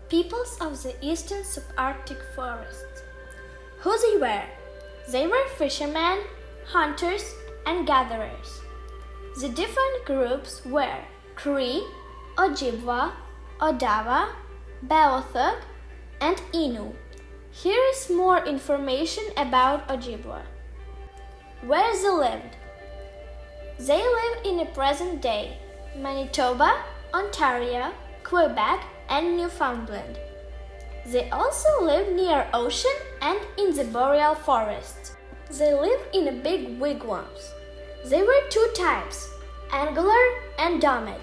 peoples of the eastern subarctic forests. Who they were? They were fishermen, hunters, and gatherers. The different groups were Cree, Ojibwa, Odawa, Beothuk, and Innu. Here is more information about Ojibwa. Where they lived? They live in the present day Manitoba, Ontario, Quebec, and Newfoundland. They also live near ocean and in the boreal forests. They live in big wigwams. There were two types, angular and domed.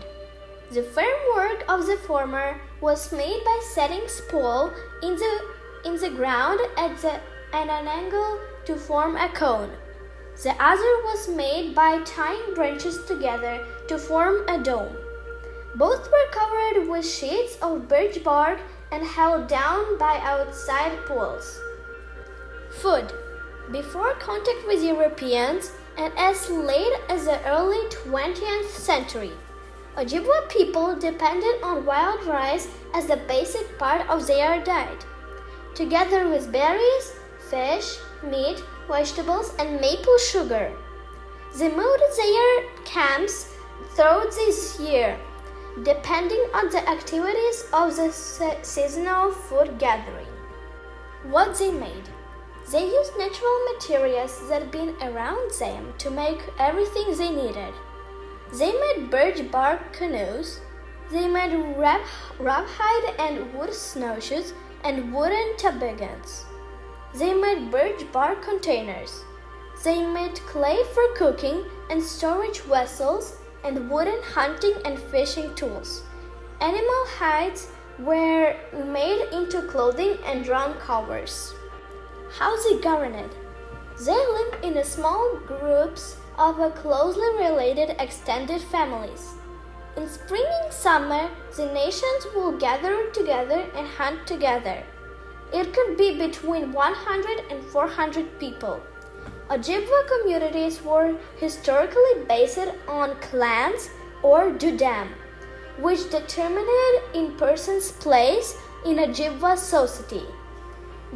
The framework of the former was made by setting spoil in the ground at an angle to form a cone. The other was made by tying branches together to form a dome. Both were covered with sheets of birch bark and held down by outside poles. Food. Before contact with Europeans and as late as the early 20th century, Ojibwa people depended on wild rice as the basic part of their diet, together with berries, fish, meat, vegetables, and maple sugar. They moved their camps throughout this year, depending on the activities of the seasonal food gathering. What they made? They used natural materials that had been around them to make everything they needed. They made birch bark canoes. They made rawhide and wood snowshoes and wooden toboggans. They made birch bark containers. They made clay for cooking and storage vessels and wooden hunting and fishing tools. Animal hides were made into clothing and drum covers. How they governed? They lived in small groups of closely related extended families. In spring and summer, the nations will gather together and hunt together. It could be between 100 and 400 people. Ojibwa communities were historically based on clans or dudam, which determined a person's place in Ojibwa society.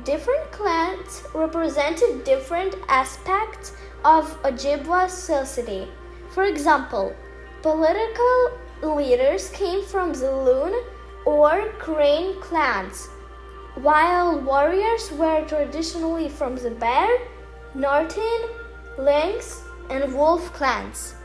Different clans represented different aspects of Ojibwa society. For example, political leaders came from the Loon or Crane clans, while warriors were traditionally from the Bear, Norton, Lynx, and Wolf clans.